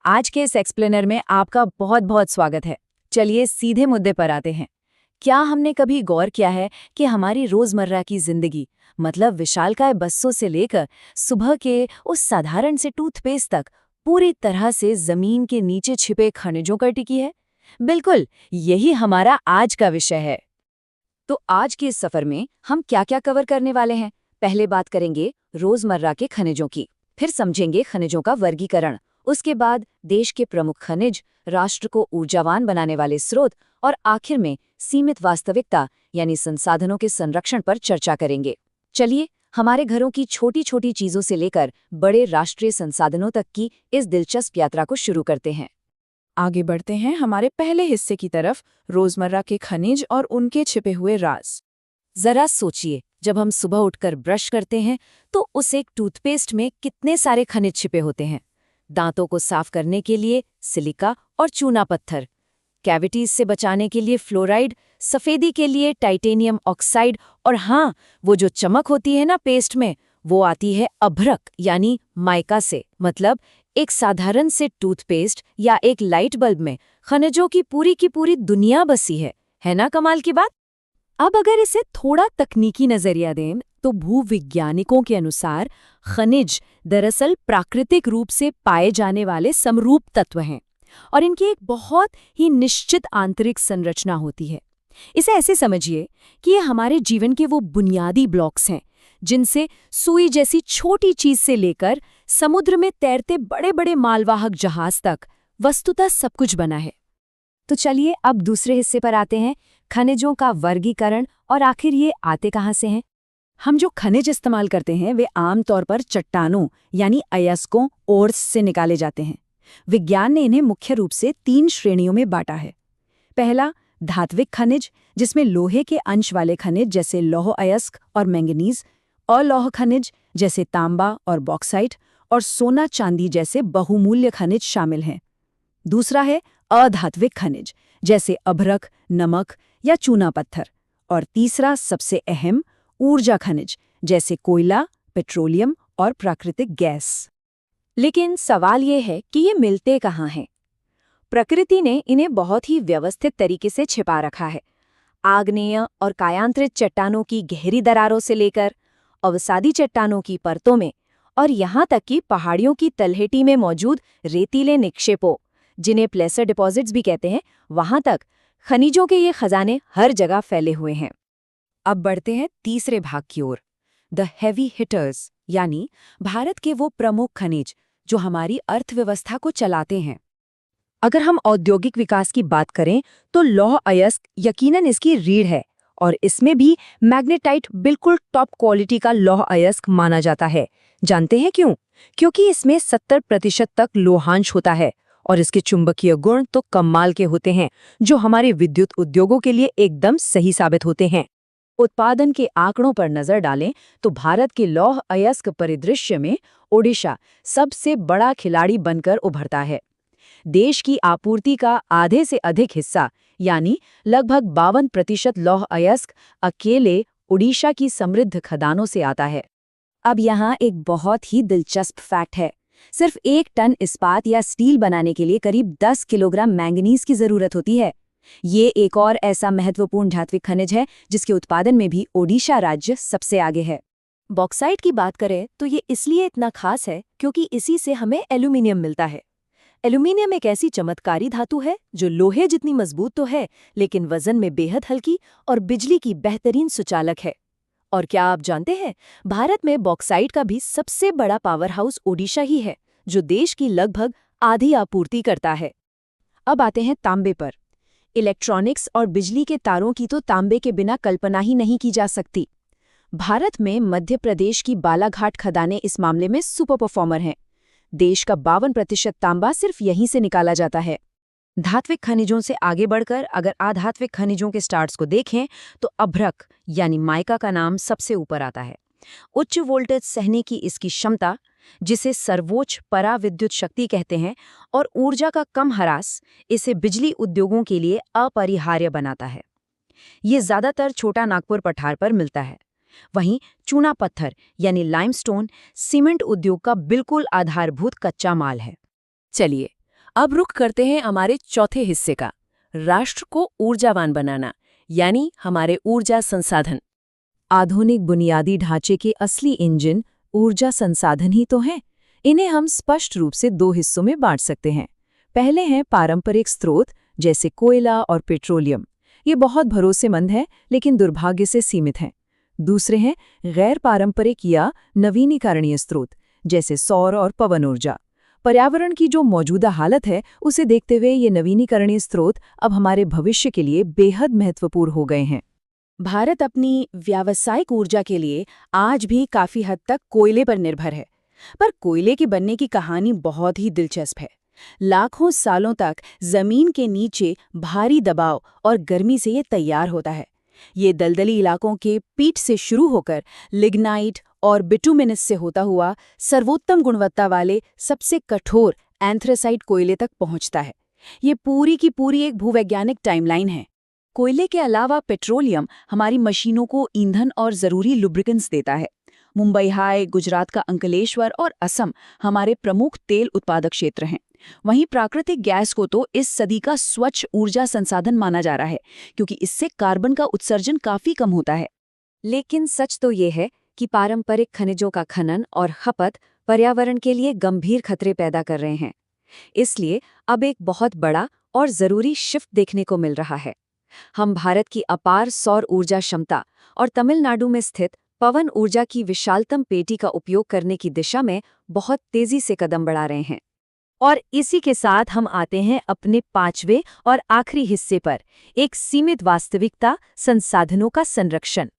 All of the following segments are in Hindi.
आज के इस एक्सप्लेनर में आपका बहुत बहुत स्वागत है। चलिए सीधे मुद्दे पर आते हैं। क्या हमने कभी गौर किया है कि हमारी रोजमर्रा की जिंदगी, मतलब विशालकाय बसों से लेकर सुबह के उस साधारण से टूथपेस्ट तक, पूरी तरह से जमीन के नीचे छिपे खनिजों पर टिकी है? बिल्कुल, यही हमारा आज का विषय है। तो आज के इस सफर में हम क्या क्या कवर करने वाले हैं? पहले बात करेंगे रोजमर्रा के खनिजों की, फिर समझेंगे खनिजों का वर्गीकरण, उसके बाद देश के प्रमुख खनिज, राष्ट्र को ऊर्जावान बनाने वाले स्रोत और आखिर में सीमित वास्तविकता यानी संसाधनों के संरक्षण पर चर्चा करेंगे। चलिए हमारे घरों की छोटी छोटी चीजों से लेकर बड़े राष्ट्रीय संसाधनों तक की इस दिलचस्प यात्रा को शुरू करते हैं। आगे बढ़ते हैं हमारे पहले हिस्से की तरफ, रोजमर्रा के खनिज और उनके छिपे हुए राज। जरा सोचिए, जब हम सुबह उठकर ब्रश करते हैं तो उस एक टूथपेस्ट में कितने सारे खनिज छिपे होते हैं। दांतों को साफ करने के लिए सिलिका और चूना पत्थर, कैविटीज से बचाने के लिए फ्लोराइड, सफेदी के लिए टाइटेनियम ऑक्साइड, और हाँ, वो जो चमक होती है ना पेस्ट में, वो आती है अभ्रक यानी माइका से। मतलब एक साधारण से टूथपेस्ट या एक लाइट बल्ब में खनिजों की पूरी दुनिया बसी है ना कमाल की बात। अब अगर इसे थोड़ा तकनीकी नजरिया दें तो भूविज्ञानिकों के अनुसार खनिज दरअसल प्राकृतिक रूप से पाए जाने वाले समरूप तत्व हैं और इनकी एक बहुत ही निश्चित आंतरिक संरचना होती है। इसे ऐसे समझिए कि ये हमारे जीवन के वो बुनियादी ब्लॉक्स हैं जिनसे सुई जैसी छोटी चीज से लेकर समुद्र में तैरते बड़े बड़े मालवाहक जहाज तक वस्तुतः सब कुछ बना है। तो चलिए अब दूसरे हिस्से पर आते हैं, खनिजों का वर्गीकरण और आखिर ये आते कहाँ से हैं। हम जो खनिज इस्तेमाल करते हैं वे आमतौर पर चट्टानों यानी अयस्कों ओर्स से निकाले जाते हैं। विज्ञान ने इन्हें मुख्य रूप से 3 श्रेणियों में बांटा है। पहला, धात्विक खनिज, जिसमें लोहे के अंश वाले खनिज जैसे लौह अयस्क और मैंगनीज, अलौह खनिज जैसे तांबा और बॉक्साइट, और सोना चांदी जैसे बहुमूल्य खनिज शामिल हैं। दूसरा है अधात्विक खनिज, जैसे अभ्रक, नमक या चूना पत्थर। और तीसरा सबसे अहम, ऊर्जा खनिज, जैसे कोयला, पेट्रोलियम और प्राकृतिक गैस। लेकिन सवाल ये है कि ये मिलते कहाँ हैं? प्रकृति ने इन्हें बहुत ही व्यवस्थित तरीके से छिपा रखा है। आग्नेय और कायांतरित चट्टानों की गहरी दरारों से लेकर अवसादी चट्टानों की परतों में और यहाँ तक कि पहाड़ियों की तलहटी में मौजूद रेतीले निक्षेपों, जिन्हें प्लेसर डिपॉजिट्स भी कहते हैं, वहां तक खनिजों के ये खजाने हर जगह फैले हुए हैं। अब बढ़ते हैं तीसरे भाग की ओर, द हेवी हिटर्स, यानी भारत के वो प्रमुख खनिज जो हमारी अर्थव्यवस्था को चलाते हैं। अगर हम औद्योगिक विकास की बात करें तो लौह अयस्क यकीनन इसकी रीढ़ है, और इसमें भी मैग्नेटाइट बिल्कुल टॉप क्वालिटी का लौह अयस्क माना जाता है। जानते हैं क्यों? क्योंकि इसमें 70% तक लोहांश होता है और इसके चुंबकीय गुण तो कमाल के होते हैं, जो हमारे विद्युत उद्योगों के लिए एकदम सही साबित होते हैं। उत्पादन के आंकड़ों पर नजर डालें तो भारत के लौह अयस्क परिदृश्य में ओडिशा सबसे बड़ा खिलाड़ी बनकर उभरता है। देश की आपूर्ति का आधे से अधिक हिस्सा यानी लगभग 52% लौह अयस्क अकेले ओडिशा की समृद्ध खदानों से आता है। अब यहाँ एक बहुत ही दिलचस्प फैक्ट है। सिर्फ 1 टन इस्पात या स्टील बनाने के लिए करीब 10 किलोग्राम मैंगनीज की जरूरत होती है। ये एक और ऐसा महत्वपूर्ण धात्विक खनिज है जिसके उत्पादन में भी ओडिशा राज्य सबसे आगे है। बॉक्साइट की बात करें तो ये इसलिए इतना खास है क्योंकि इसी से हमें एल्यूमिनियम मिलता है। एल्यूमिनियम एक ऐसी चमत्कारी धातु है जो लोहे जितनी मजबूत तो है, लेकिन वजन में बेहद हल्की और बिजली की बेहतरीन सुचालक है। और क्या आप जानते हैं, भारत में बॉक्साइट का भी सबसे बड़ा पावर हाउस ओडिशा ही है, जो देश की लगभग आधी आपूर्ति करता है। अब आते हैं तांबे पर। इलेक्ट्रॉनिक्स और बिजली के तारों की तो तांबे के बिना कल्पना ही नहीं की जा सकती। भारत में मध्य प्रदेश की बालाघाट खदानें इस मामले में सुपर परफॉर्मर हैं। देश का 52% तांबा सिर्फ यहीं से निकाला जाता है। धात्विक खनिजों से आगे बढ़कर अगर अधात्विक खनिजों के स्टार्ट्स को देखें तो अभ्रक यानी माइका का नाम सबसे ऊपर आता है। उच्च वोल्टेज सहने की इसकी क्षमता, जिसे सर्वोच्च पराविद्युत शक्ति कहते हैं, और ऊर्जा का कम ह्रास इसे बिजली उद्योगों के लिए अपरिहार्य बनाता है। ये ज्यादातर छोटा नागपुर पठार पर मिलता है। वहीं चूना पत्थर यानी लाइमस्टोन सीमेंट उद्योग का बिल्कुल आधारभूत कच्चा माल है। चलिए अब रुख करते हैं हमारे चौथे हिस्से का, राष्ट्र को ऊर्जावान बनाना, यानी हमारे ऊर्जा संसाधन। आधुनिक बुनियादी ढांचे के असली इंजन ऊर्जा संसाधन ही तो हैं। इन्हें हम स्पष्ट रूप से दो हिस्सों में बांट सकते हैं। पहले हैं पारंपरिक स्रोत जैसे कोयला और पेट्रोलियम। ये बहुत भरोसेमंद है लेकिन दुर्भाग्य से सीमित हैं। दूसरे हैं गैर पारंपरिक या नवीनीकरणीय स्रोत जैसे सौर और पवन ऊर्जा। पर्यावरण की जो मौजूदा हालत है उसे देखते हुए ये नवीनीकरणीय स्रोत अब हमारे भविष्य के लिए बेहद महत्वपूर्ण हो गए हैं। भारत अपनी व्यावसायिक ऊर्जा के लिए आज भी काफी हद तक कोयले पर निर्भर है, पर कोयले के बनने की कहानी बहुत ही दिलचस्प है। लाखों सालों तक जमीन के नीचे भारी दबाव और गर्मी से ये तैयार होता है। ये दलदली इलाकों के पीठ से शुरू होकर लिग्नाइट और बिटुमिनस से होता हुआ सर्वोत्तम गुणवत्ता वाले सबसे कठोर एंथ्रेसाइट कोयले तक पहुंचता है। ये पूरी की पूरी एक भूवैज्ञानिक टाइमलाइन है। कोयले के अलावा पेट्रोलियम हमारी मशीनों को ईंधन और जरूरी लुब्रिकेंट्स देता है। मुंबई हाई, गुजरात का अंकलेश्वर और असम हमारे प्रमुख तेल उत्पादक क्षेत्र हैं। वहीं प्राकृतिक गैस को तो इस सदी का स्वच्छ ऊर्जा संसाधन माना जा रहा है, क्योंकि इससे कार्बन का उत्सर्जन काफी कम होता है। लेकिन सच तो ये है कि पारंपरिक खनिजों का खनन और खपत पर्यावरण के लिए गंभीर खतरे पैदा कर रहे हैं। इसलिए अब एक बहुत बड़ा और जरूरी शिफ्ट देखने को मिल रहा है। हम भारत की अपार सौर ऊर्जा क्षमता और तमिलनाडु में स्थित पवन ऊर्जा की विशालतम पेटी का उपयोग करने की दिशा में बहुत तेजी से कदम बढ़ा रहे हैं। और इसी के साथ हम आते हैं अपने पांचवें और आखिरी हिस्से पर, एक सीमित वास्तविकता, संसाधनों का संरक्षण।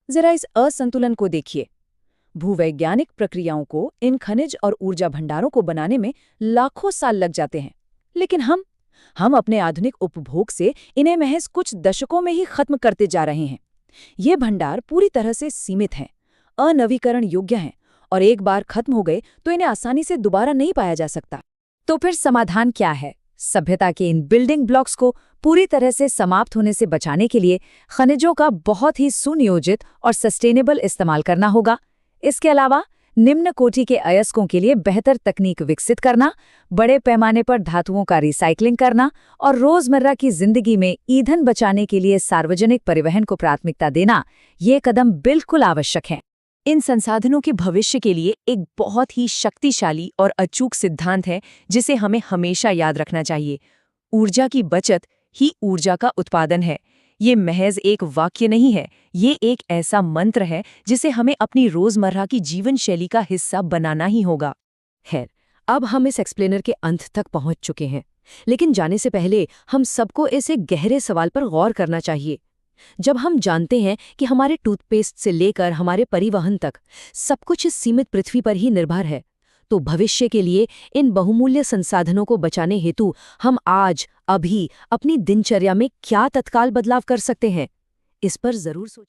जरा इस असंतुलन को देखिए। भूवैज्ञानिक प्रक्रियाओं को इन खनिज और ऊर्जा भंडारों को बनाने में लाखों साल लग जाते हैं, लेकिन हम अपने आधुनिक उपभोग से इन्हें महज कुछ दशकों में ही खत्म करते जा रहे हैं। ये भंडार पूरी तरह से सीमित हैं, अनवीकरण योग्य हैं और एक बार खत्म हो गए तो इन्हें आसानी से दोबारा नहीं पाया जा सकता। तो फिर समाधान क्या है? सभ्यता के इन बिल्डिंग ब्लॉक्स को पूरी तरह से समाप्त होने से बचाने के लिए खनिजों का बहुत ही सुनियोजित और सस्टेनेबल इस्तेमाल करना होगा। इसके अलावा निम्न कोटि के अयस्कों के लिए बेहतर तकनीक विकसित करना, बड़े पैमाने पर धातुओं का रिसाइक्लिंग करना और रोजमर्रा की जिंदगी में ईंधन बचाने के लिए सार्वजनिक परिवहन को प्राथमिकता देना, ये कदम बिल्कुल आवश्यक हैं। इन संसाधनों के भविष्य के लिए एक बहुत ही शक्तिशाली और अचूक सिद्धांत है जिसे हमें हमेशा याद रखना चाहिए। ऊर्जा की बचत ही ऊर्जा का उत्पादन है। ये महज एक वाक्य नहीं है, ये एक ऐसा मंत्र है जिसे हमें अपनी रोजमर्रा की जीवन शैली का हिस्सा बनाना ही होगा। खैर, अब हम इस एक्सप्लेनर के अंत तक पहुंच चुके हैं, लेकिन जाने से पहले हम सबको इस एक गहरे सवाल पर गौर करना चाहिए। जब हम जानते हैं कि हमारे टूथपेस्ट से लेकर हमारे परिवहन तक सब कुछ इस सीमित पृथ्वी पर ही निर्भर है, तो भविष्य के लिए इन बहुमूल्य संसाधनों को बचाने हेतु हम आज अभी अपनी दिनचर्या में क्या तत्काल बदलाव कर सकते हैं, इस पर जरूर सोचें।